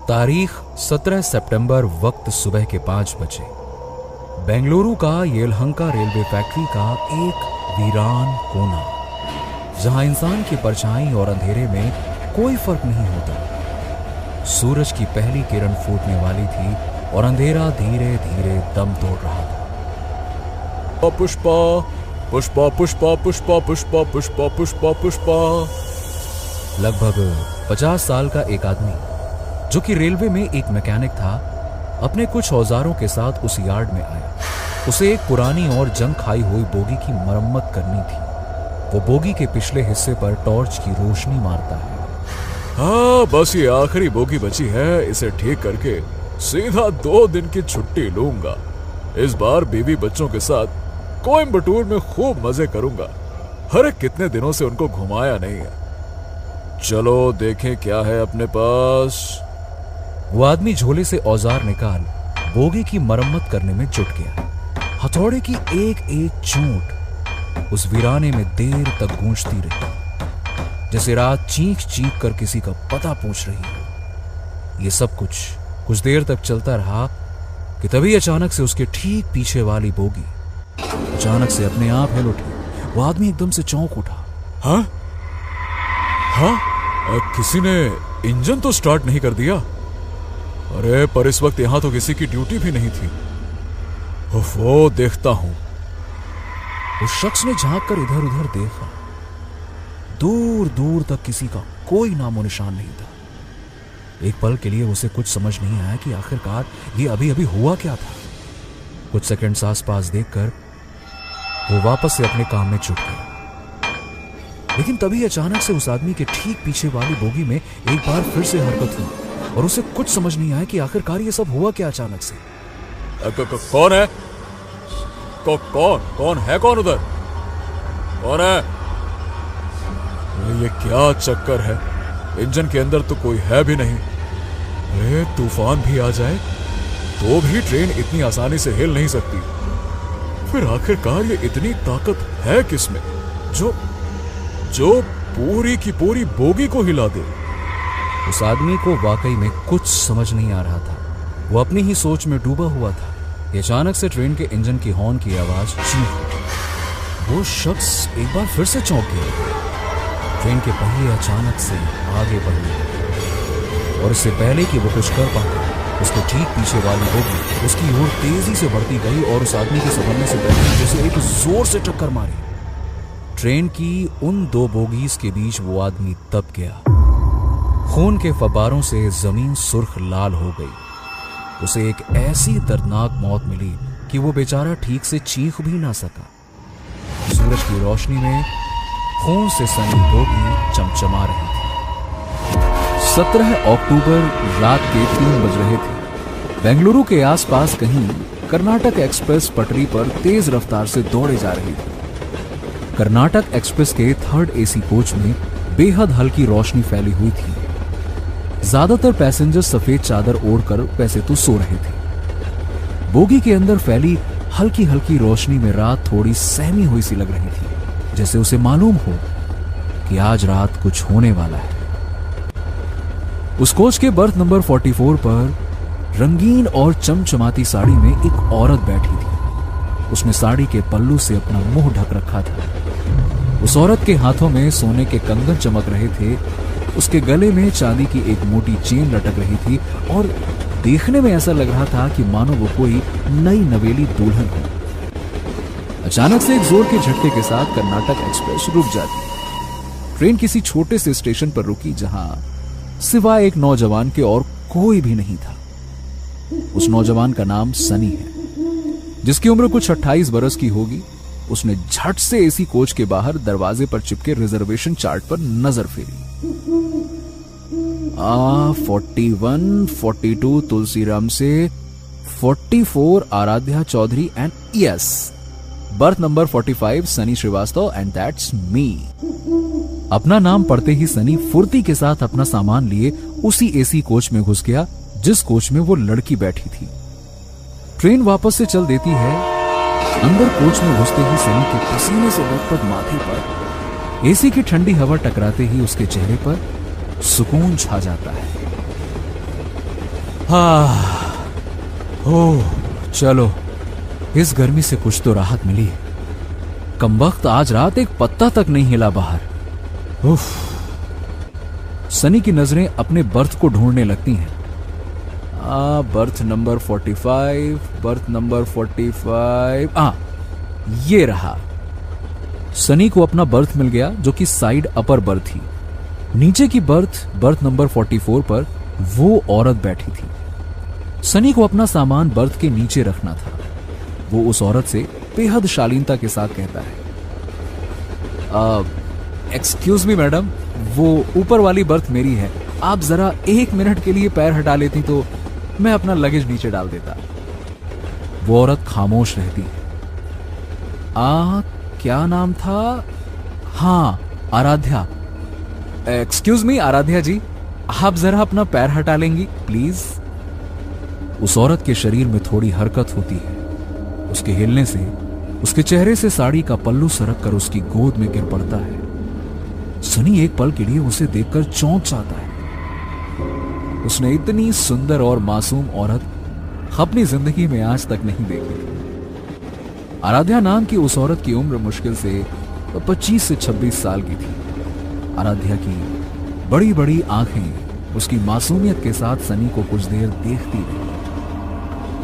तारीख 17 सितंबर, वक्त सुबह के 5 बजे। बेंगलुरु का येलहंका रेलवे फैक्ट्री का एक वीरान कोना, जहां इंसान की परछाई और अंधेरे में कोई फर्क नहीं होता। सूरज की पहली किरण फूटने वाली थी और अंधेरा धीरे धीरे दम तोड़ रहा था। पुष्पा पुष्पा पुष्पा पुष्पा पुष्पा पुष्पा पुष्पा पुष्पा। लगभग 50 साल का एक आदमी, जो कि रेलवे में एक मैकेनिक था, अपने कुछ औजारों के साथ उस यार्ड में आया। उसे एक पुरानी और जंग खाई हुई बोगी की मरम्मत करनी थी। वो बोगी के पिछले हिस्से पर टॉर्च की रोशनी मारता है। हाँ, बस ये आखिरी बोगी बची है। इसे ठीक करके सीधा 2 दिन की छुट्टी लूंगा। इस बार बीवी बच्चों के साथ कोयम्बटूर में खूब मजे करूंगा। अरे कितने दिनों से उनको घुमाया नहीं है। चलो देखें क्या है अपने पास। वो आदमी झोले से औजार निकाल बोगी की मरम्मत करने में जुट गया। हथौड़े की एक एक चोट उस वीराने में देर तक गूंजती रही, जैसे रात चीख चीख कर किसी का पता पूछ रही हो। ये सब कुछ देर तक चलता रहा कि तभी अचानक से उसके ठीक पीछे वाली बोगी अचानक से अपने आप हिल उठी। वो आदमी एकदम से चौंक उठा। हाँ हाँ, किसी ने इंजन तो स्टार्ट नहीं कर दिया। अरे पर इस वक्त यहां तो किसी की ड्यूटी भी नहीं थी। वो देखता हूं। उस शख्स ने झांक कर इधर उधर देखा। दूर दूर तक किसी का कोई नामो निशान नहीं था। एक पल के लिए उसे कुछ समझ नहीं आया कि आखिरकार ये अभी अभी हुआ क्या था। कुछ सेकंड्स आसपास देखकर वो वापस से अपने काम में जुट गया। लेकिन तभी अचानक से उस आदमी के ठीक पीछे वाली बोगी में एक बार फिर से हरकत हुई और उसे कुछ समझ नहीं आया कि आखिरकार ये सब हुआ क्या अचानक से। कौन है? कौन है? कौन उधर? कौन है? ये क्या चक्कर है? इंजन के अंदर तो कोई है भी नहीं। अरे तूफान भी आ जाए तो भी ट्रेन इतनी आसानी से हिल नहीं सकती। फिर आखिरकार ये इतनी ताकत है किसमें जो पूरी की पूरी बोगी को हिला दे? उस आदमी को वाकई में कुछ समझ नहीं आ रहा था। वो अपनी ही सोच में डूबा हुआ था। अचानक से ट्रेन के इंजन की हॉर्न की आवाज चीख उठी। वो शख्स एक बार फिर से चौंक गया। ट्रेन के पहिए अचानक से आगे बढ़े और इससे पहले कि वो कुछ कर पाता, उसके ठीक पीछे वाली बोगी उसकी ओर तेजी से बढ़ती गई और उस आदमी के संभलने से पहले जैसे एक जोर से टक्कर मारी। ट्रेन की उन 2 बोगीज के बीच वो आदमी दब गया। खून के फव्वारों से जमीन सुर्ख लाल हो गई। उसे एक ऐसी दर्दनाक मौत मिली कि वो बेचारा ठीक से चीख भी ना सका। सूरज की रोशनी में खून से सनी बोगी चमचमा रही थी। 17 अक्टूबर रात के 3 बज रहे थे। बेंगलुरु के आसपास कहीं कर्नाटक एक्सप्रेस पटरी पर तेज रफ्तार से दौड़े जा रही थी। कर्नाटक एक्सप्रेस के 3rd AC कोच में बेहद हल्की रोशनी फैली हुई थी। ज्यादातर पैसेंजर सफेद चादर ओढ़कर वैसे तो सो रहे थे। बोगी के अंदर फैली हल्की हल्की रोशनी में रात थोड़ी सहमी हुई सी लग रही थी, जैसे उसे मालूम हो कि आज रात कुछ होने वाला है। उस कोच के बर्थ नंबर 44 पर रंगीन और चमचमाती साड़ी में एक औरत बैठी थी। उसने साड़ी के पल्लू से अपना मुंह ढक रखा था। उस औरत के हाथों में सोने के कंगन चमक रहे थे। उसके गले में चांदी की एक मोटी चेन लटक रही थी और देखने में ऐसा लग रहा था कि मानो वो कोई नई नवेली दुल्हन हो। अचानक से एक जोर के झटके के साथ कर्नाटक एक्सप्रेस रुक जाती। ट्रेन किसी छोटे से स्टेशन पर रुकी जहां सिवाय एक नौजवान के और कोई भी नहीं था। उस नौजवान का नाम सनी है, जिसकी उम्र कुछ 28 बरस की होगी। उसने झट से एसी कोच के बाहर दरवाजे पर चिपके रिजर्वेशन चार्ट पर नजर फेरी। 41, 42 तुलसीराम से, 44 Aradhya Chaudhary and yes birth number 45 Sunny Srivastava and that's me. अपना नाम पढ़ते ही सनी फुर्ती के साथ अपना सामान लिए उसी एसी कोच में घुस गया जिस कोच में वो लड़की बैठी थी। ट्रेन वापस से चल देती है। अंदर कोच में घुसते ही सनी के पसीने से लथपथ माथे पर एसी की ठंडी हवा टकराते ही उसके चेहरे पर सुकून छा जाता है। हाँ, ओह चलो, इस गर्मी से कुछ तो राहत मिली। कमबख्त आज रात एक पत्ता तक नहीं हिला बाहर। उफ। सनी की नजरें अपने बर्थ को ढूंढने लगती हैं। बर्थ नंबर 45, बर्थ नंबर 45, ये रहा। सनी को अपना बर्थ मिल गया, जो कि साइड अपर बर्थ थी। नीचे की बर्थ नंबर 44 पर वो औरत बैठी थी। सनी को अपना सामान बर्थ के नीचे रखना था। वो उस औरत से बेहद शालीनता के साथ कहता है, एक्सक्यूज मी मैडम, वो ऊपर वाली बर्थ मेरी है। आप जरा 1 मिनट के लिए पैर हटा लेती तो मैं अपना लगेज नीचे डाल देता। वो औरत खामोश रहती है। क्या नाम था? हाँ, आराध्या। एक्सक्यूज मी आराध्या जी, आप जरा अपना पैर हटा लेंगी प्लीज। उस औरत के शरीर में थोड़ी हरकत होती है। उसके हिलने से उसके चेहरे से साड़ी का पल्लू सरक कर उसकी गोद में गिर पड़ता है। सनी एक पल के लिए उसे देखकर चौंक जाता है। उसने इतनी सुंदर और मासूम औरत अपनी जिंदगी में आज तक नहीं देखी थी। आराध्या नाम की उस औरत की उम्र मुश्किल से 25 से 26 साल की थी। आराध्या की बड़ी बड़ी आंखें उसकी मासूमियत के साथ सनी को कुछ देर देखती रही।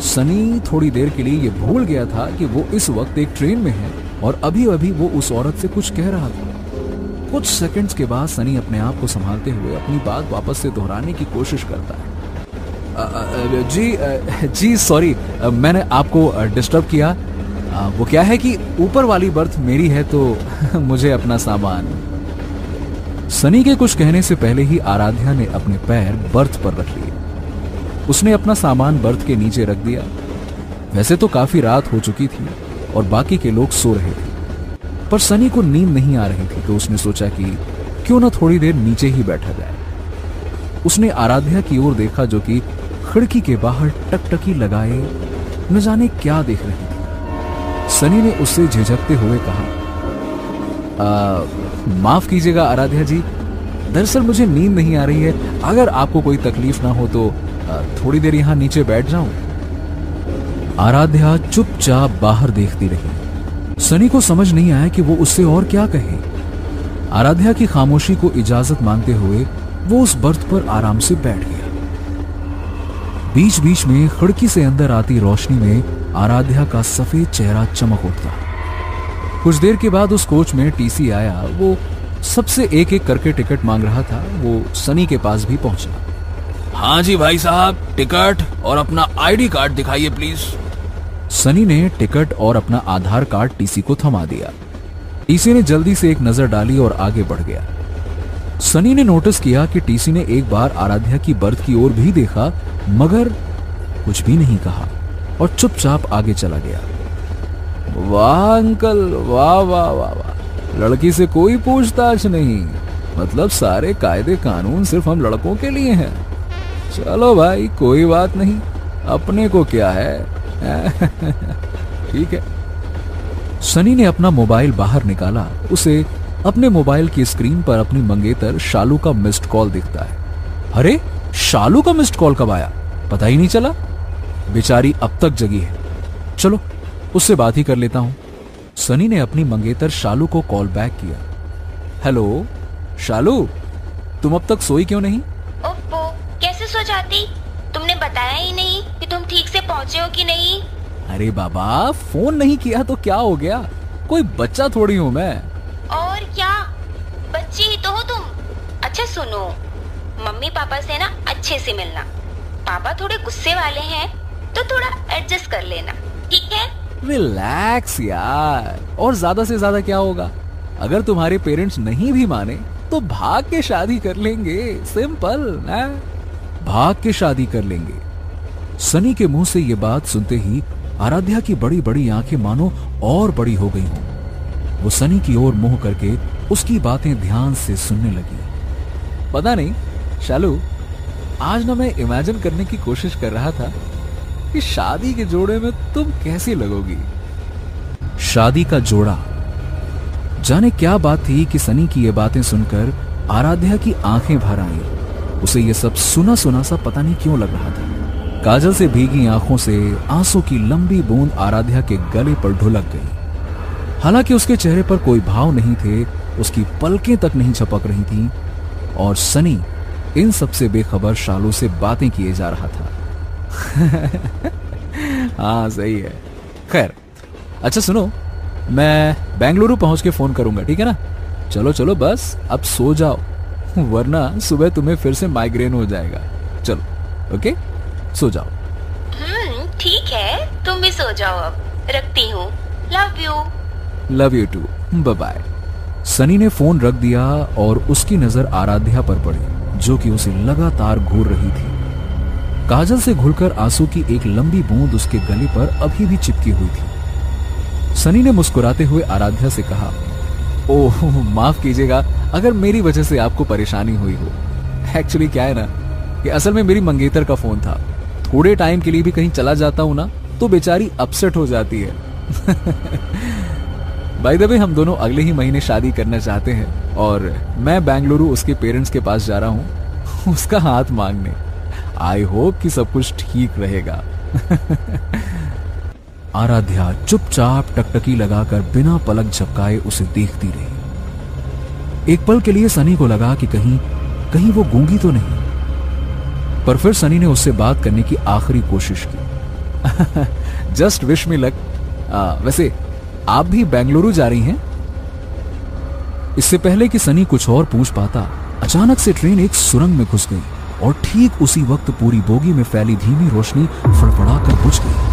सनी थोड़ी देर के लिए ये भूल गया था कि वो इस वक्त एक ट्रेन में है और अभी अभी वो उस औरत से कुछ कह रहा था। कुछ सेकंड्स के बाद सनी अपने आप को संभालते हुए अपनी बात वापस से दोहराने की कोशिश करता है। जी सॉरी, मैंने आपको डिस्टर्ब किया। वो क्या है कि ऊपर वाली बर्थ मेरी है तो मुझे अपना सामान। सनी के कुछ कहने से पहले ही आराध्या ने अपने पैर बर्थ पर रख लिए। उसने अपना सामान बर्थ के नीचे रख दिया। वैसे तो काफी रात हो चुकी थी और बाकी के लोग सो रहे थे, पर सनी को नींद नहीं आ रही थी तो उसने सोचा कि क्यों ना थोड़ी देर नीचे ही बैठा जाए। उसने आराध्या की ओर देखा जो कि खिड़की के बाहर टकटकी लगाए न जाने क्या देख रही थी। सनी ने उससे झिझकते हुए कहा, माफ कीजिएगा आराध्या जी, दरअसल मुझे नींद नहीं आ रही है। अगर आपको कोई तकलीफ ना हो तो थोड़ी देर यहां नीचे बैठ जाऊं। आराध्या चुपचाप बाहर देखती रही। सनी को समझ नहीं आया कि वो उससे और क्या कहे। आराध्या की खामोशी को इजाजत मानते हुए वो उस बर्थ पर आराम से बैठ गया। बीच बीच में खिड़की से अंदर आती रोशनी में आराध्या का सफेद चेहरा चमक उठता। कुछ देर के बाद उस कोच में टीसी आया। वो सबसे एक एक करके टिकट मांग रहा था। वो सनी के पास भी पहुंचा। हाँ जी भाई साहब, टिकट और अपना आईडी कार्ड दिखाइए प्लीज। सनी ने टिकट और अपना आधार कार्ड टीसी को थमा दिया। टीसी ने जल्दी से एक नजर डाली और आगे बढ़ गया। सनी ने नोटिस किया कि टीसी ने एक बार आराध्या की बर्थ की ओर भी देखा, मगर कुछ भी नहीं कहा और चुपचाप आगे चला गया। वाह अंकल, वाह वाह वाह वाह, लड़की से कोई पूछताछ नहीं, मतलब सारे कायदे कानून सिर्फ हम लड़कों के लिए हैं। चलो भाई कोई बात नहीं, अपने को क्या है। ठीक है। सनी ने अपना मोबाइल बाहर निकाला। उसे अपने मोबाइल की स्क्रीन पर अपनी मंगेतर शालू का मिस्ड कॉल दिखता है। अरे शालू का मिस्ड कॉल कब आया, पता ही नहीं चला। बेचारी अब तक जगी है, चलो उससे बात ही कर लेता हूं। सनी ने अपनी मंगेतर शालू को कॉल बैक किया। हेलो शालू, तुम अब तक सोई क्यों नहीं? ओप्पो, कैसे सो जाती? तुमने बताया ही नहीं कि तुम ठीक से पहुंचे हो कि नहीं। अरे बाबा, फोन नहीं किया तो क्या हो गया, कोई बच्चा थोड़ी हूँ मैं। और क्या, बच्ची ही तो हो तुम। अच्छा सुनो, मम्मी पापा से ना अच्छे से मिलना। पापा थोड़े गुस्से वाले हैं तो थोड़ा एडजस्ट कर लेना, ठीक है? रिलैक्स यार, और ज्यादा से ज्यादा क्या होगा? अगर तुम्हारे पेरेंट्स नहीं भी माने तो भाग के शादी कर लेंगे, सिंपल ना, भाग के शादी कर लेंगे। सनी के मुंह से ये बात सुनते ही आराध्या की बड़ी बड़ी आंखें मानो और बड़ी हो गई हों। वो सनी की ओर मुंह करके उसकी बातें ध्यान से सुनने लगी। पता नहीं शालू, आज ना मैं इमेजिन करने की कोशिश कर रहा था कि शादी के जोड़े में तुम कैसी लगोगी। शादी का जोड़ा, जाने क्या बात थी कि सनी की ये बातें सुनकर आराध्या की आंखें भर आईं। उसे ये सब सुना सुना सा पता नहीं क्यों लग रहा था। काजल से भीगी आंखों से आंसू की लंबी बूंद आराध्या के गले पर ढुलक गई। हालांकि उसके चेहरे पर कोई भाव नहीं थे, उसकी पलकें तक नहीं झपक रही थीं और सनी इन सबसे बेखबर शालू से बातें किए जा रहा था। हाँ सही है। खैर अच्छा सुनो, मैं बेंगलुरु पहुंच के फोन करूंगा, ठीक है ना? चलो चलो बस अब सो जाओ, वरना सुबह तुम्हें फिर से माइग्रेन हो जाएगा। चलो ओके, सो जाओ। ठीक है, तुम भी सो जाओ अब। रखती हूँ। Love you too, bye bye. Sunny ने फोन रख दिया और उसकी नजर आराध्या पर पड़ी, जो कि उसे लगातार घूर रही थी। काजल से घुलकर आंसू की एक लंबी बूंद उसके गले पर अभी भी चिपकी हुई थी। सनी ने मुस्कुराते हुए आराध्या से कहा, ओह माफ कीजिएगा अगर मेरी वजह से आपको परेशानी हुई हो। एक्चुअली क्या है ना कि असल में मेरी मंगेतर का फोन था। थोड़े टाइम के लिए भी कहीं चला जाता हूं ना तो बेचारी अपसेट हो जाती है। बाय द वे हम दोनों अगले ही महीने शादी करना चाहते हैं और मैं बेंगलुरु उसके पेरेंट्स के पास जा रहा हूं उसका हाथ मांगने। आई होप कि सब कुछ ठीक रहेगा। आराध्या चुपचाप टकटकी लगाकर बिना पलक झपकाए उसे देखती रही। एक पल के लिए सनी को लगा कि कहीं वो गूंगी तो नहीं, पर फिर सनी ने उससे बात करने की आखिरी कोशिश की। Just wish me luck. वैसे आप भी बेंगलुरु जा रही हैं? इससे पहले कि सनी कुछ और पूछ पाता, अचानक से ट्रेन एक सुरंग में घुस गई और ठीक उसी वक्त पूरी बोगी में फैली धीमी रोशनी फड़फड़ाकर बुझ गई।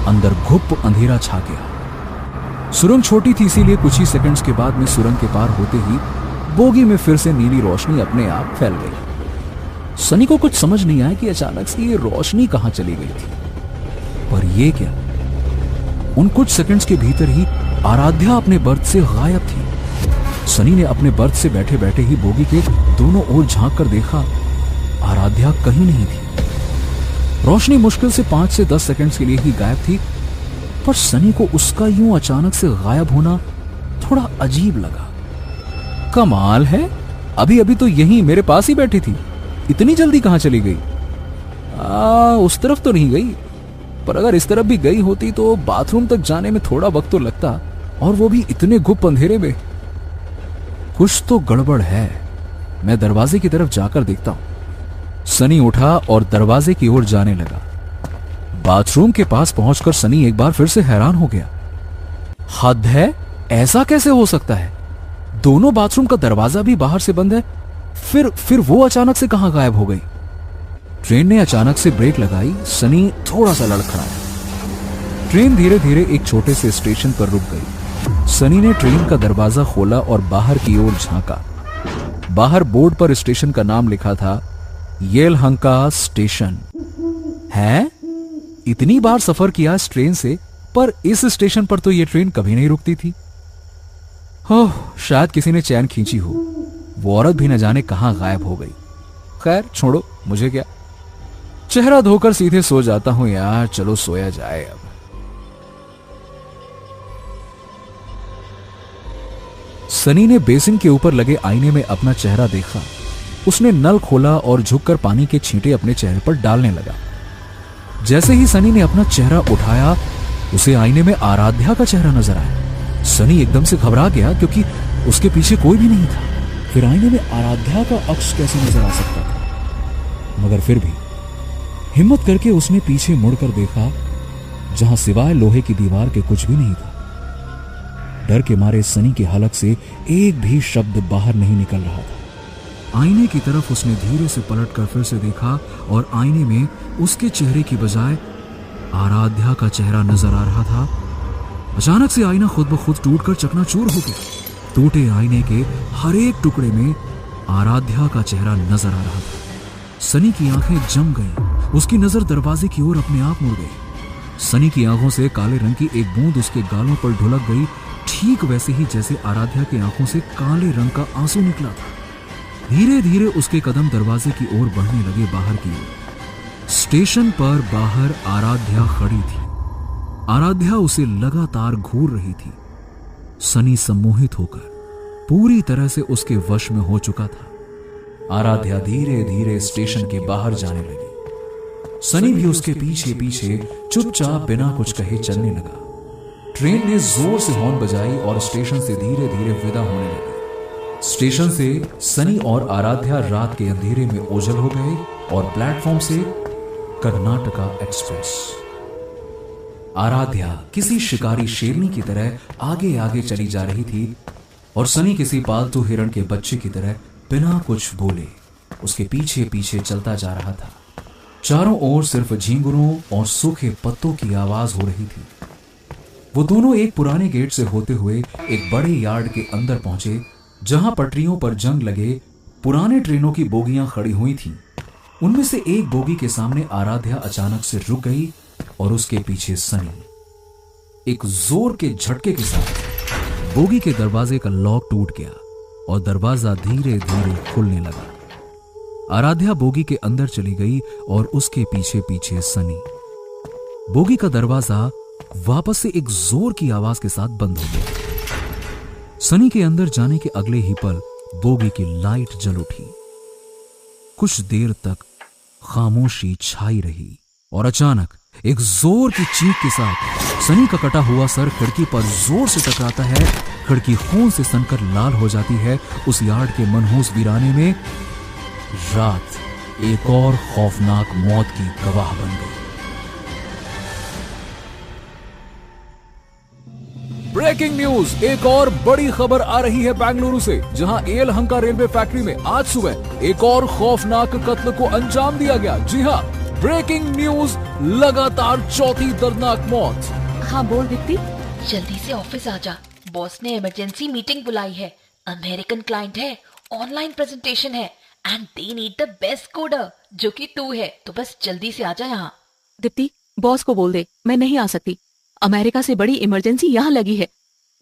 अंदर घुप अंधेरा छा गया। सुरंग छोटी थी, इसीलिए कुछ ही सेकंड्स के बाद में सुरंग के पार होते ही बोगी में फिर से नीली रोशनी अपने आप फैल गई। सनी को कुछ समझ नहीं आया कि अचानक से ये रोशनी कहां चली गई थी। पर ये क्या, उन कुछ सेकंड्स के भीतर ही आराध्या अपने बर्थ से गायब थी। सनी ने अपने बर्थ से बैठे बैठे ही बोगी के दोनों ओर झांक कर देखा, आराध्या कहीं नहीं थी। रोशनी मुश्किल से 5 से 10 सेकंड्स के लिए ही गायब थी, पर सनी को उसका यूं अचानक से गायब होना थोड़ा अजीब लगा। कमाल है, अभी अभी तो यहीं मेरे पास ही बैठी थी, इतनी जल्दी कहां चली गई? उस तरफ तो नहीं गई, पर अगर इस तरफ भी गई होती तो बाथरूम तक जाने में थोड़ा वक्त तो लगता, और वो भी इतने गुप्त अंधेरे में। कुछ तो गड़बड़ है, मैं दरवाजे की तरफ जाकर देखता हूं। सनी उठा और दरवाजे की ओर जाने लगा। बाथरूम के पास पहुंचकर सनी एक बार फिर से हैरान हो गया। हद है, ऐसा कैसे हो सकता है? दोनों बाथरूम का दरवाजा भी बाहर से बंद है, फिर वो अचानक से कहां गायब हो गई? ट्रेन ने अचानक से ब्रेक लगाई। सनी थोड़ा सा लड़खड़ाया। ट्रेन धीरे धीरे एक छोटे से स्टेशन पर रुक गई। सनी ने ट्रेन का दरवाजा खोला और बाहर की ओर झांका। बाहर बोर्ड पर स्टेशन का नाम लिखा था, येलहंका स्टेशन। है, इतनी बार सफर किया इस ट्रेन से, पर इस स्टेशन पर तो यह ट्रेन कभी नहीं रुकती थी। ओह, शायद किसी ने चैन खींची हो। वो औरत भी न जाने कहां गायब हो गई। खैर छोड़ो, मुझे क्या, चेहरा धोकर सीधे सो जाता हूं यार। चलो सोया जाए अब। सनी ने बेसिन के ऊपर लगे आईने में अपना चेहरा देखा। उसने नल खोला और झुककर पानी के छींटे अपने चेहरे पर डालने लगा। जैसे ही सनी ने अपना चेहरा उठाया, उसे आईने में आराध्या का चेहरा नजर आया। सनी एकदम से घबरा गया क्योंकि उसके पीछे कोई भी नहीं था। फिर आईने में आराध्या का अक्स कैसे नजर आ सकता था? मगर फिर भी हिम्मत करके उसने पीछे मुड़कर देखा, जहां सिवाय लोहे की दीवार के कुछ भी नहीं था। डर के मारे सनी के हलक से एक भी शब्द बाहर नहीं निकल रहा था। आईने की तरफ उसने धीरे से पलटकर फिर से देखा और आईने में उसके चेहरे की बजाय आराध्या का चेहरा नजर आ रहा था। अचानक से आईना खुद ब खुद टूटकर चकनाचूर हो गया। टूटे आईने के हर एक टुकड़े में आराध्या का चेहरा नजर आ रहा था। सनी की आंखें जम गईं। उसकी नजर दरवाजे की ओर अपने आप मुड़ गई। सनी की आंखों से काले रंग की एक बूंद उसके गालों पर ढुलक गई, ठीक वैसे ही जैसे आराध्या की आंखों से काले रंग का आंसू निकला था। धीरे धीरे उसके कदम दरवाजे की ओर बढ़ने लगे बाहर की ओर। स्टेशन पर बाहर आराध्या खड़ी थी। आराध्या उसे लगातार घूर रही थी। सनी सम्मोहित होकर पूरी तरह से उसके वश में हो चुका था। आराध्या धीरे धीरे स्टेशन के बाहर जाने लगी। सनी भी उसके पीछे पीछे चुपचाप बिना कुछ कहे चलने लगा। ट्रेन ने जोर से हॉर्न बजाई और स्टेशन से धीरे धीरे विदा होने लगी। स्टेशन से सनी और आराध्या रात के अंधेरे में ओझल हो गए और प्लेटफॉर्म से कर्नाटका एक्सप्रेस। आराध्या किसी शिकारी शेरनी की तरह आगे आगे चली जा रही थी और सनी किसी पालतू हिरण के बच्चे की तरह बिना कुछ बोले उसके पीछे पीछे चलता जा रहा था। चारों ओर सिर्फ झींगुरों और सूखे पत्तों की आवाज हो रही थी। वो दोनों एक पुराने गेट से होते हुए एक बड़े यार्ड के अंदर पहुंचे, जहां पटरियों पर जंग लगे पुराने ट्रेनों की बोगियां खड़ी हुई थीं। उनमें से एक बोगी के सामने आराध्या अचानक से रुक गई और उसके पीछे सनी। एक जोर के झटके के साथ बोगी के दरवाजे का लॉक टूट गया और दरवाजा धीरे धीरे खुलने लगा। आराध्या बोगी के अंदर चली गई और उसके पीछे पीछे सनी। बोगी का दरवाजा वापस से एक जोर की आवाज के साथ बंद हो गया। सनी के अंदर जाने के अगले ही पल बोगी की लाइट जल उठी। कुछ देर तक खामोशी छाई रही और अचानक एक जोर की चीख के साथ सनी का कटा हुआ सर खिड़की पर जोर से टकराता है। खिड़की खून से सनकर लाल हो जाती है। उस यार्ड के मनहूस वीराने में रात एक और खौफनाक मौत की गवाह बन गई। ब्रेकिंग न्यूज, एक और बड़ी खबर आ रही है बेंगलुरु से, जहां येलहंका रेलवे फैक्ट्री में आज सुबह एक और खौफनाक कत्ल को अंजाम दिया गया। जी हां, ब्रेकिंग न्यूज, लगातार चौथी दर्दनाक मौत। हाँ बोल दीप्ति, जल्दी से ऑफिस आ जा। बॉस ने इमरजेंसी मीटिंग बुलाई है। अमेरिकन क्लाइंट है, ऑनलाइन प्रेजेंटेशन है and they need the best coder, जो कि तू है। तो बस जल्दी से आ जा यहाँ। दीप्ति, बॉस को बोल दे मैं नहीं आ सकती। अमेरिका से बड़ी इमरजेंसी यहाँ लगी है।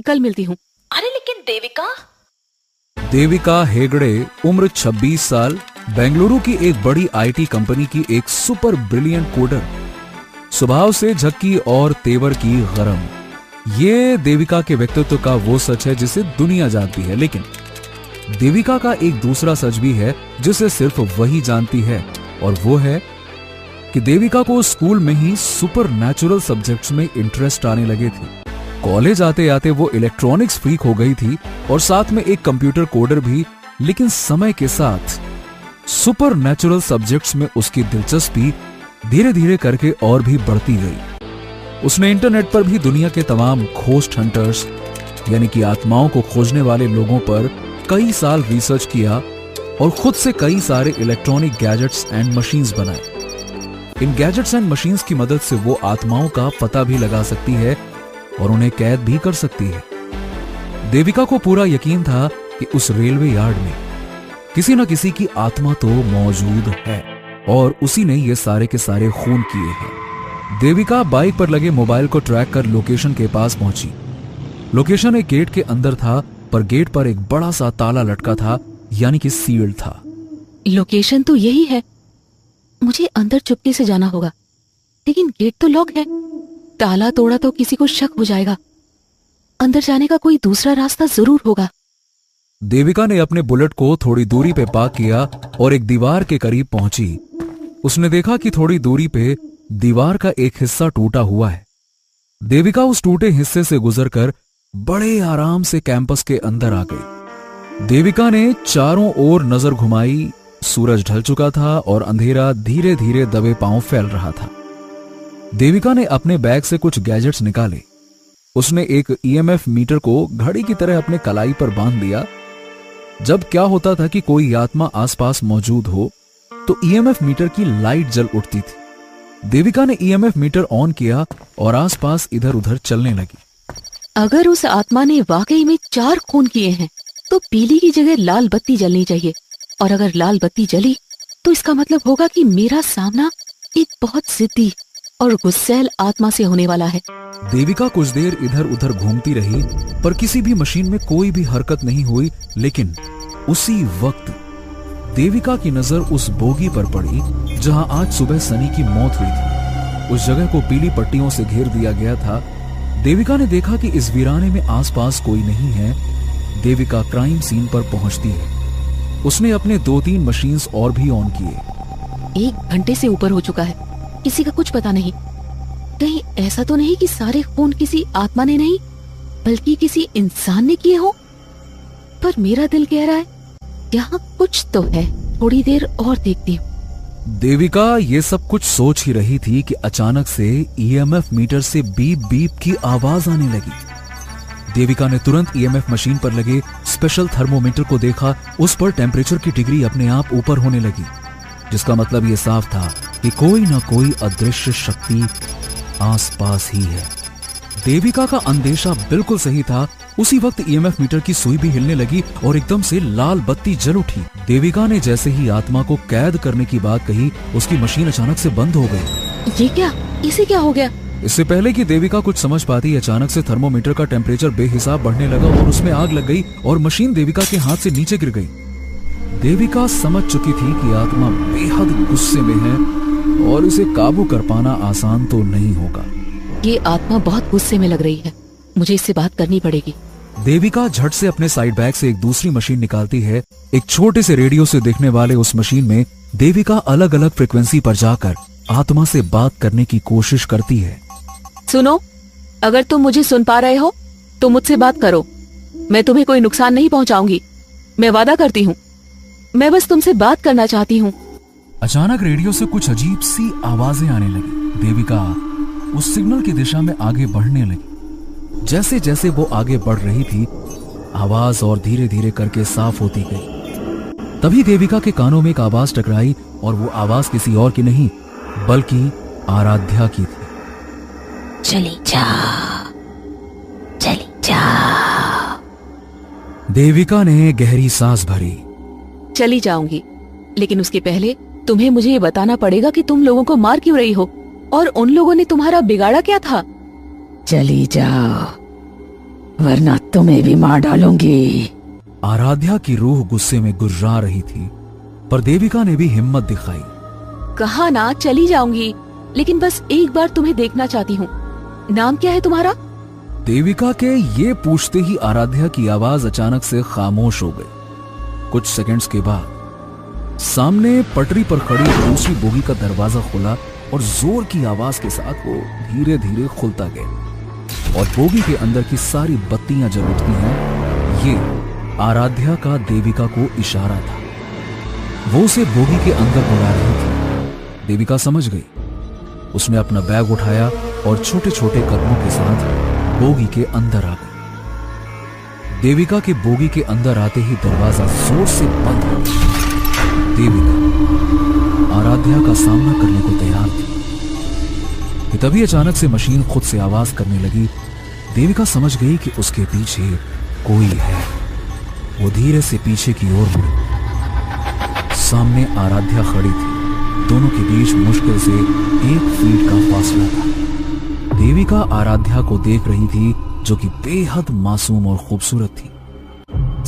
कल मिलती हूँ। अरे लेकिन देविका। देविका हेगड़े, उम्र 26 साल, बेंगलुरु की एक बड़ी आईटी कंपनी की एक सुपर ब्रिलियंट कोडर, स्वभाव से झक्की और तेवर की गरम। ये देविका के व्यक्तित्व का वो सच है जिसे दुनिया जानती है, लेकिन देविका का एक दूसरा सच भी है जिसे सिर्फ वही जानती है, और वो है कि देविका को स्कूल में ही सुपर नेचुरल सब्जेक्ट्स में इंटरेस्ट आने लगे थे। कॉलेज आते आते वो इलेक्ट्रॉनिक्स फ्रीक हो गई थी और साथ में एक कंप्यूटर कोडर भी, लेकिन समय के साथ सुपर नेचुरल सब्जेक्ट्स में उसकी दिलचस्पी धीरे धीरे करके और भी बढ़ती गई। उसने इंटरनेट पर भी दुनिया के तमाम खोस्ट हंटर्स यानी कि आत्माओं को खोजने वाले लोगों पर कई साल रिसर्च किया और खुद से कई सारे इलेक्ट्रॉनिक गैजेट्स एंड मशीन्स बनाए। इन गैजेट्स एंड मशीन्स की मदद से वो आत्माओं का पता भी लगा सकती है और उन्हें कैद भी कर सकती है। देविका को पूरा यकीन था कि उस रेलवे यार्ड में किसी न किसी की आत्मा तो मौजूद है और उसी ने ये सारे के सारे खून किए हैं। देविका बाइक पर लगे मोबाइल को ट्रैक कर लोकेशन के पास पहुंची। लोकेशन एक गेट के अंदर था, पर गेट पर एक बड़ा सा ताला लटका था, यानी कि सील्ड था। लोकेशन तो यही है, मुझे अंदर चुपके से जाना होगा, लेकिन गेट तो लॉक है। ताला तोड़ा तो किसी को शक हो जाएगा। अंदर जाने का कोई दूसरा रास्ता जरूर होगा। देविका ने अपने बुलेट को थोड़ी दूरी पे पार्क किया और एक दीवार के करीब पहुंची। उसने देखा कि थोड़ी दूरी पे दीवार का एक हिस्सा टूटा हुआ है। देविका उस टूटे हिस्से से गुजरकर बड़े आराम से कैंपस के अंदर आ गई। देविका ने चारों ओर नजर घुमाई। सूरज ढल चुका था और अंधेरा धीरे धीरे दबे पांव फैल रहा था। देविका ने अपने बैग से कुछ गैजेट्स निकाले। उसने एक ईएमएफ मीटर को घड़ी की तरह अपने कलाई पर बांध दिया। जब क्या होता था कि कोई आत्मा आसपास मौजूद हो तो ईएमएफ मीटर की लाइट जल उठती थी। देविका ने ईएमएफ मीटर ऑन किया और आसपास इधर उधर चलने लगी। अगर उस आत्मा ने वाकई में 4 खून किए हैं तो पीली की जगह लाल बत्ती जलनी चाहिए, और अगर लाल बत्ती जली तो इसका मतलब होगा कि मेरा सामना एक बहुत जिद्दी और गुस्सैल आत्मा से होने वाला है। देविका कुछ देर इधर उधर घूमती रही, पर किसी भी मशीन में कोई भी हरकत नहीं हुई। लेकिन उसी वक्त देविका की नजर उस बोगी पर पड़ी जहां आज सुबह सनी की मौत हुई थी। उस जगह को पीली पट्टियों से घेर दिया गया था। देविका ने देखा कि इस वीराने में आसपास कोई नहीं है। देविका क्राइम सीन पर पहुंचती है। उसने अपने 2-3 मशीन्स और भी ऑन किए। 1 घंटे से ऊपर हो चुका है। किसी का कुछ पता नहीं। कहीं ऐसा तो नहीं कि सारे खून किसी आत्मा ने नहीं बल्कि किसी इंसान ने किए हो। पर मेरा दिल कह रहा है यहाँ कुछ तो है, थोड़ी देर और देखती हूँ। देविका ये सब कुछ सोच ही रही थी कि अचानक से ईएमएफ मीटर से बीप बीप की आवाज आने लगी। देविका ने तुरंत ईएमएफ मशीन पर लगे स्पेशल थर्मोमीटर को देखा। उस पर टेम्परेचर की डिग्री अपने आप ऊपर होने लगी, जिसका मतलब ये साफ था कि कोई ना कोई अदृश्य शक्ति आसपास ही है। देविका का अंदेशा बिल्कुल सही था। उसी वक्त ईएमएफ मीटर की सुई भी हिलने लगी और एकदम से लाल बत्ती जल उठी। देविका ने जैसे ही आत्मा को कैद करने की बात कही, उसकी मशीन अचानक से बंद हो गई। ये क्या, इसे क्या हो गया? इससे पहले कि देविका कुछ समझ पाती, अचानक से थर्मोमीटर का टेम्परेचर बेहिसाब बढ़ने लगा और उसमें आग लग गई और मशीन देविका के हाथ से नीचे गिर गई। देविका समझ चुकी थी कि आत्मा बेहद गुस्से में है और इसे काबू कर पाना आसान तो नहीं होगा। ये आत्मा बहुत गुस्से में लग रही है, मुझे इससे बात करनी पड़ेगी। देविका झट से अपने साइड बैग से एक दूसरी मशीन निकालती है। एक छोटे से रेडियो से दिखने वाले उस मशीन में देविका अलग अलग फ्रिक्वेंसी पर जाकर आत्मा से बात करने की कोशिश करती है। सुनो, अगर तुम मुझे सुन पा रहे हो तो मुझसे बात करो। मैं तुम्हें कोई नुकसान नहीं पहुंचाऊंगी, मैं वादा करती हूँ। मैं बस तुमसे बात करना चाहती हूँ। अचानक रेडियो से कुछ अजीब सी आवाजें आने लगी। देविका उस सिग्नल की दिशा में आगे बढ़ने लगी। जैसे जैसे वो आगे बढ़ रही थी, आवाज और धीरे धीरे करके साफ होती गई। तभी देविका के कानों में एक आवाज टकराई और वो आवाज किसी और की नहीं बल्कि आराध्या की थी। चली जा, चली जा। देविका ने गहरी सांस भरी। चली जाऊंगी, लेकिन उसके पहले तुम्हें मुझे ये बताना पड़ेगा कि तुम लोगों को मार क्यों रही हो और उन लोगों ने तुम्हारा बिगाड़ा क्या था। चली जाओ वरना तुम्हें भी मार डालूंगी। आराध्या की रूह गुस्से में गुर्रा रही थी, पर देविका ने भी हिम्मत दिखाई। कहा ना चली जाऊंगी, लेकिन बस एक बार तुम्हें देखना चाहती हूँ। नाम क्या है तुम्हारा? देविका के ये पूछते ही आराध्या की आवाज अचानक से खामोश हो गई। कुछ सेकंड्स के बाद सामने पटरी पर खड़ी दूसरी बोगी का दरवाजा खुला और जोर की आवाज के साथ वो धीरे धीरे खुलता गया और बोगी के अंदर की सारी बत्तियां जल उठती हैं। ये आराध्या का देविका को इशारा था। वो उसे बोगी के अंदर बुला रही थी। देविका समझ गई। उसने अपना बैग उठाया और छोटे छोटे कदमों के साथ बोगी के अंदर आ गई। देविका के बोगी के अंदर आते ही दरवाजा जोर से बंद हो गया। देविका आराध्या का सामना करने को तैयार थी कि तभी अचानक से मशीन खुद से आवाज करने लगी। देविका समझ गई कि उसके पीछे कोई है। वो धीरे से पीछे की ओर मुड़ी। सामने आराध्या खड़ी थी। दोनों के बीच मुश्किल से 1 फीट का फासला था। देविका आराध्या को देख रही थी, जो कि बेहद मासूम और खूबसूरत थी।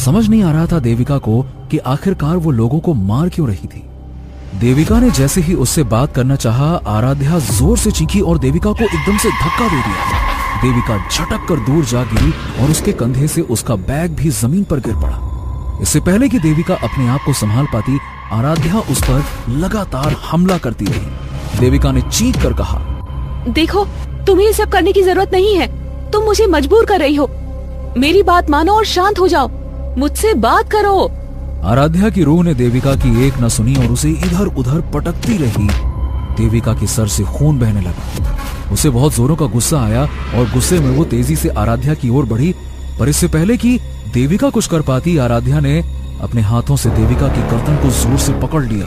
समझ नहीं आ रहा था देविका को कि आखिरकार वो लोगों को मार क्यों रही थी। देविका ने जैसे ही उससे बात करना चाहा, आराध्या जोर से चीखी और देविका को एकदम से धक्का दे दिया। देविका झटक कर दूर जा गिरी और उसके कंधे से उसका बैग भी जमीन पर गिर पड़ा। इससे पहले कि देविका अपने आप को संभाल पाती, आराध्या उस पर लगातार हमला करती रही। देविका ने चीख कर कहा, देखो, तुम्हें ये सब करने की जरूरत नहीं है। तुम मुझे मजबूर कर रही हो। मेरी बात मानो और शांत हो जाओ। मुझसे बात करो। आराध्या की रूह ने देविका की एक न सुनी और उसे इधर उधर पटकती रही। देविका के सर से खून बहने लगा। उसे बहुत जोरों का गुस्सा आया और गुस्से में वो तेजी से आराध्या की ओर बढ़ी, पर इससे पहले कि देविका कुछ कर पाती, आराध्या ने अपने हाथों से देविका की गर्दन को जोर से पकड़ लिया।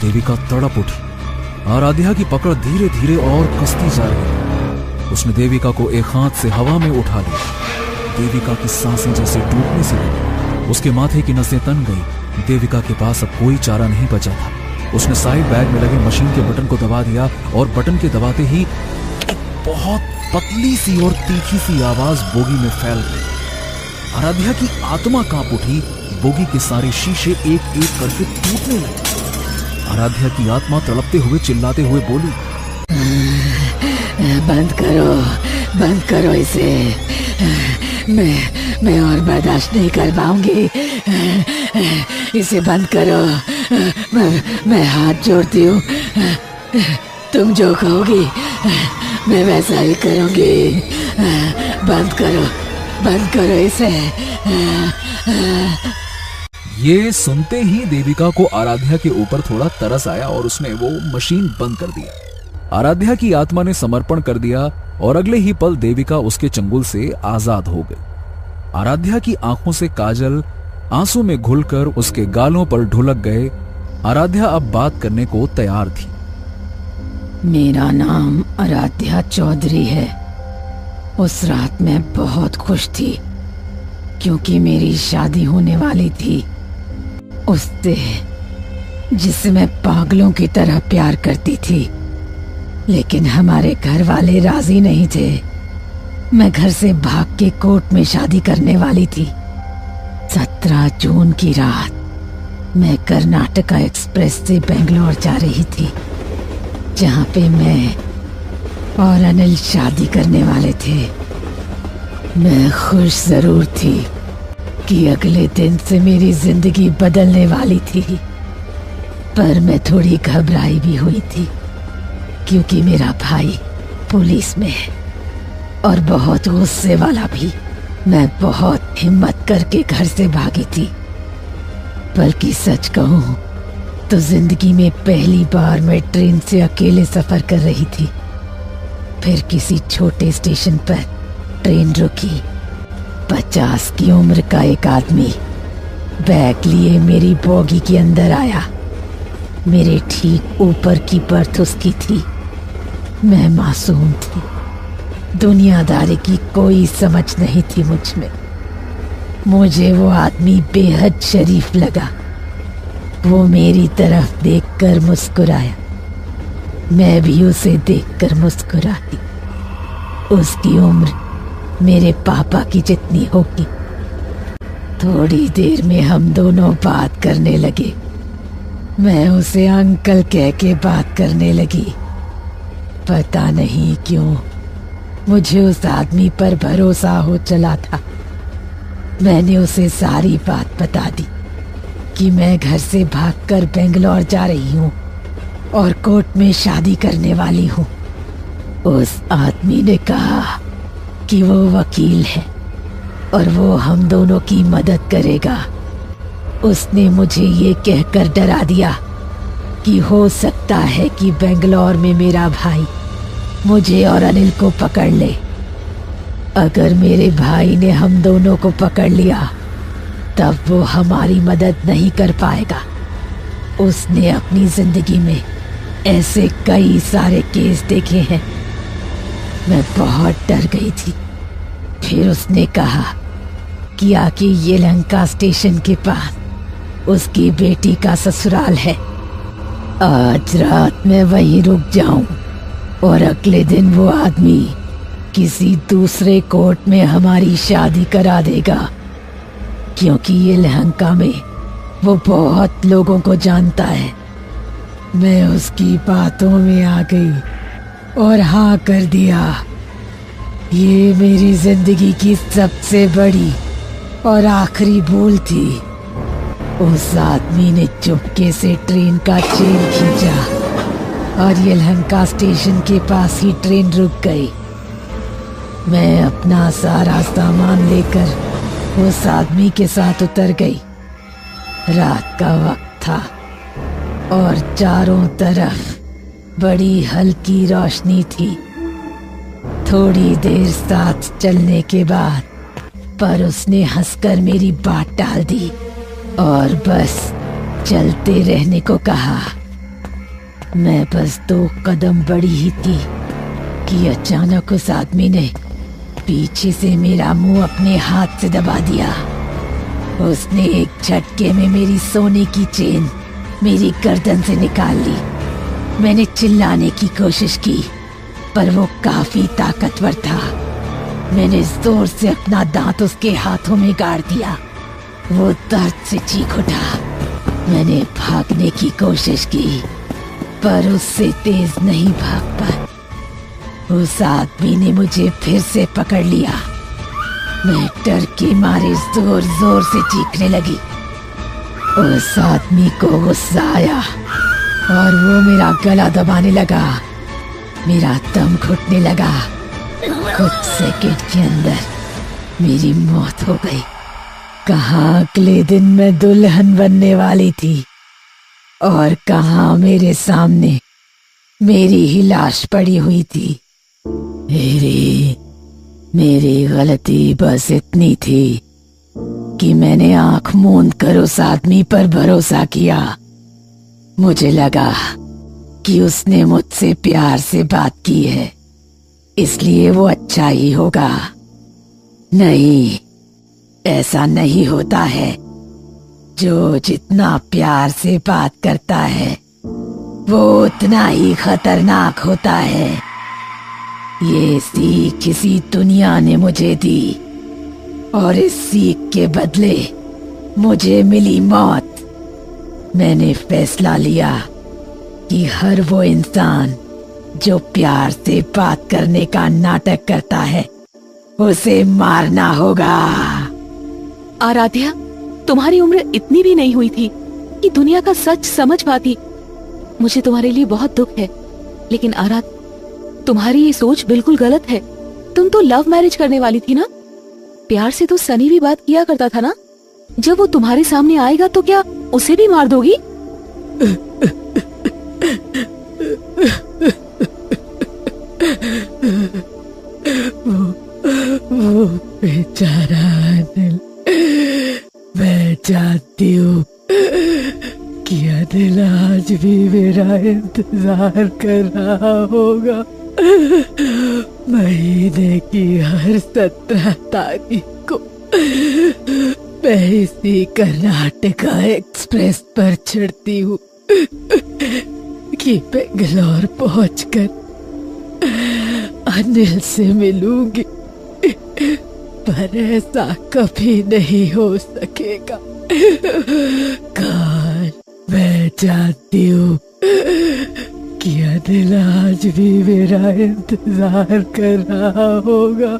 देविका तड़प उठी। आराध्या की पकड़ धीरे धीरे और कसती जा रही। उसने देविका को एक हाथ से हवा में उठा लिया। देविका की सांसें जैसे टूटने से लगी। उसके माथे की नसें तन गई। देविका के पास अब कोई चारा नहीं बचा था। उसने साइड बैग में लगे मशीन के बटन को दबा दिया और बटन के दबाते ही एक बहुत पतली सी और तीखी सी आवाज बोगी में फैल गई। आराध्या की आत्मा कांप उठी। बोगी के सारे शीशे एक एक करके टूटने लगे। आराध्या की आत्मा तड़पते हुए चिल्लाते हुए बोली, बंद करो इसे। मैं और बर्दाश्त नहीं कर पाऊंगी। इसे बंद करो। मैं हाथ जोड़ती हूँ। तुम जो कहोगी मैं वैसा ही करूंगी। बंद करो इसे। ये सुनते ही देविका को आराध्या के ऊपर थोड़ा तरस आया और उसने वो मशीन बंद कर दिया। आराध्या की आत्मा ने समर्पण कर दिया और अगले ही पल देविका उसके चंगुल से आजाद हो गई। आराध्या की आंखों से काजल आंसू में घुलकर उसके गालों पर ढुलक गए। आराध्या अब बात करने को तैयार थी। मेरा नाम आराध्या चौधरी है। उस रात मैं बहुत खुश थी क्योंकि मेरी शादी होने वाली थी उससे, जिससे मैं पागलों की तरह प्यार करती थी। लेकिन हमारे घर वाले राजी नहीं थे। मैं घर से भाग के कोर्ट में शादी करने वाली थी। 17 जून की रात मैं कर्नाटका एक्सप्रेस से बेंगलोर जा रही थी, जहाँ पे मैं और अनिल शादी करने वाले थे। मैं खुश जरूर थी कि अगले दिन से मेरी जिंदगी बदलने वाली थी, पर मैं थोड़ी घबराई भी हुई थी क्योंकि मेरा भाई पुलिस में है और बहुत गुस्से वाला भी। मैं बहुत हिम्मत करके घर से भागी थी, बल्कि सच कहूं तो जिंदगी में पहली बार मैं ट्रेन से अकेले सफर कर रही थी। फिर किसी छोटे स्टेशन पर ट्रेन रुकी। 50 की उम्र का एक आदमी बैग लिए मेरी बोगी के अंदर आया। मेरे ठीक ऊपर की बर्थ उसकी थी। मैं मासूम थी। दुनियादारी की कोई समझ नहीं थी मुझ में। मुझे वो आदमी बेहद शरीफ लगा। वो मेरी तरफ देखकर मुस्कुराया। मैं भी उसे देखकर मुस्कुराती। उसकी उम्र मेरे पापा की जितनी होगी। थोड़ी देर में हम दोनों बात करने लगे। मैं उसे अंकल कह के बात करने लगी। पता नहीं क्यों मुझे उस आदमी पर भरोसा हो चला था। मैंने उसे सारी बात बता दी कि मैं घर से भागकर बेंगलोर जा रही हूँ और कोर्ट में शादी करने वाली हूँ। उस आदमी ने कहा कि वो वकील है और वो हम दोनों की मदद करेगा। उसने मुझे ये कहकर डरा दिया कि हो सकता है कि बेंगलोर में मेरा भाई मुझे और अनिल को पकड़ ले। अगर मेरे भाई ने हम दोनों को पकड़ लिया तब वो हमारी मदद नहीं कर पाएगा। उसने अपनी जिंदगी में ऐसे कई सारे केस देखे हैं। मैं बहुत डर गई थी। फिर उसने कहा कि आके येलहंका स्टेशन के पास उसकी बेटी का ससुराल है। आज रात मैं वहीं रुक जाऊं और अगले दिन वो आदमी किसी दूसरे कोर्ट में हमारी शादी करा देगा, क्योंकि येलहंका में वो बहुत लोगों को जानता है। मैं उसकी बातों में आ गई और हाँ कर दिया। ये मेरी जिंदगी की सबसे बड़ी और आखिरी भूल थी। उस आदमी ने चुपके से ट्रेन का चेन खींचा और येलहंका स्टेशन के पास ही ट्रेन रुक गई। मैं अपना सारा सामान लेकर उस आदमी के साथ उतर गई। रात का वक्त था और चारों तरफ बड़ी हल्की रोशनी थी। थोड़ी देर साथ चलने के बाद पर उसने हंसकर मेरी बात टाल दी और बस चलते रहने को कहा। मैं बस 2 कदम बढ़ी ही थी कि अचानक उस आदमी ने पीछे से मेरा मुंह अपने हाथ से दबा दिया। उसने एक झटके में मेरी सोने की चेन मेरी गर्दन से निकाल ली। मैंने चिल्लाने की कोशिश की पर वो काफी ताकतवर था। मैंने जोर से अपना दांत उसके हाथों में गाड़ दिया। वो दर्द से चीख उठा। मैंने भागने की कोशिश की पर उससे तेज नहीं भाग पाई। उस आदमी ने मुझे फिर से पकड़ लिया। मैं डर के मारे जोर जोर से चीखने लगी। उस आदमी को गुस्सा आया और वो मेरा गला दबाने लगा मेरा दम घुटने लगा। कुछ सेकंड के अंदर मेरी मौत हो गई। कहाँ अगले दिन मैं दुल्हन बनने वाली थी और कहाँ मेरे सामने मेरी ही लाश पड़ी हुई थी। मेरी गलती बस इतनी थी कि मैंने आंख मूंद कर उस आदमी पर भरोसा किया। मुझे लगा कि उसने मुझसे प्यार से बात की है, इसलिए वो अच्छा ही होगा। नहीं, ऐसा नहीं होता है। जो जितना प्यार से बात करता है वो उतना ही खतरनाक होता है। ये सीख किसी दुनिया ने मुझे दी और इस सीख के बदले मुझे मिली मौत। मैंने फैसला लिया कि हर वो इंसान जो प्यार से बात करने का नाटक करता है उसे मारना होगा। आराध्या, तुम्हारी उम्र इतनी भी नहीं हुई थी कि दुनिया का सच समझ पाती। मुझे तुम्हारे लिए बहुत दुख है, लेकिन आराध्या, तुम्हारी ये सोच बिल्कुल गलत है। तुम तो लव मैरिज करने वाली थी ना। प्यार से तो सनी भी बात किया करता था ना। जब वो तुम्हारे सामने आएगा तो क्या उसे भी मार दोगी? वो बेचारा अनिल, मैं जानती हूँ कि अनिल आज भी मेरा इंतजार कर रहा होगा। महीने की हर 17 तारीख को मैं इसी कर्नाटका एक्सप्रेस पर चढ़ती हूँ कि बेंगलोर पहुंचकर अनिल से मिलूंगी, पर ऐसा कभी नहीं हो सकेगा। काश मैं जानती हूँ कि अनिल आज भी मेरा इंतजार कर रहा होगा।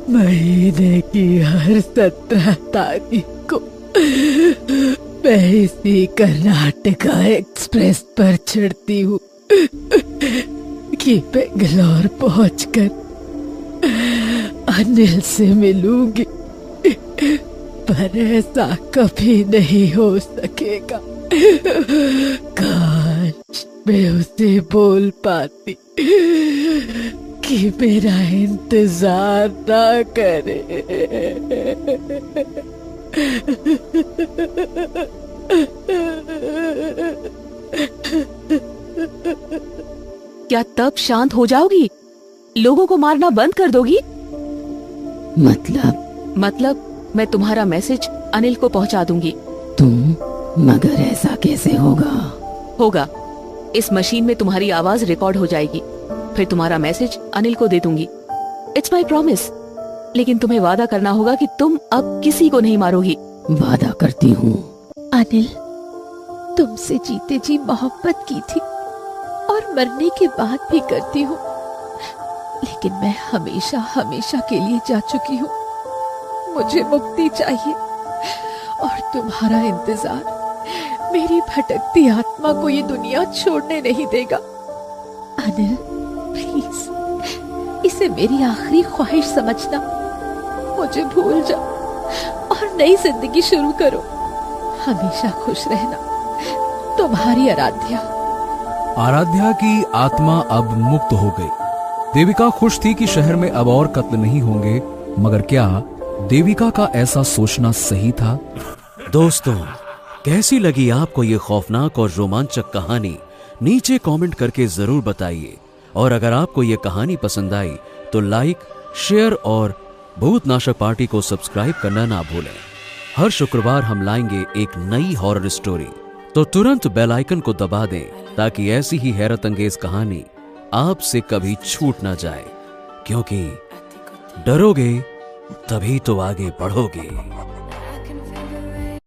महीने की हर 17 तारीख को मैं इसी कर्नाटका एक्सप्रेस पर चढ़ती हूँ कि बेंगलोर पहुंचकर अनिल से मिलूंगी, पर ऐसा कभी नहीं हो सकेगा। काश मैं उसे बोल पाती कि मेरा इंतजार ना करे। क्या तब शांत हो जाओगी? लोगों को मारना बंद कर दोगी? मतलब मैं तुम्हारा मैसेज अनिल को पहुंचा दूंगी। मगर ऐसा कैसे होगा? इस मशीन में तुम्हारी आवाज रिकॉर्ड हो जाएगी, फिर तुम्हारा मैसेज अनिल को दे दूंगी। It's my promise. लेकिन तुम्हें वादा करना होगा कि तुम अब किसी को नहीं मारोगी। वादा करती हूँ। अनिल, तुमसे जीते जी मोहब्बत की थी और मरने के बाद भी करती हूँ, लेकिन मैं हमेशा हमेशा के लिए जा चुकी हूँ। मुझे मुक्ति चाहिए और तुम्हारा इंतजार मेरी भटकती आत्मा को ये दुनिया छोड़ने नहीं देगा। अनिल, प्लीज इसे मेरी आखिरी ख्वाहिश समझना। मुझे भूल जाओ और नई जिंदगी शुरू करो। हमेशा खुश रहना। तुम्हारी आराध्या। आराध्या की आत्मा अब मुक्त हो गई। देविका खुश थी कि शहर में अब और कत्ल नहीं होंगे, मगर क्या देविका का ऐसा सोचना सही था? दोस्तों, कैसी लगी आपको ये खौफनाक और रोमांचक कहानी? नीचे कमेंट करके जरूर बताइए। और अगर आपको ये कहानी पसंद आई तो लाइक, शेयर और भूतनाशक पार्टी को सब्सक्राइब करना ना भूलें। हर शुक्रवार हम लाएंगे एक नई हॉरर स्टोरी, तो तुरंत बेल आइकन को दबा दें ताकि ऐसी ही हैरत अंगेज कहानी आपसे कभी छूट ना जाए, क्योंकि डरोगे तभी तो आगे बढ़ोगे।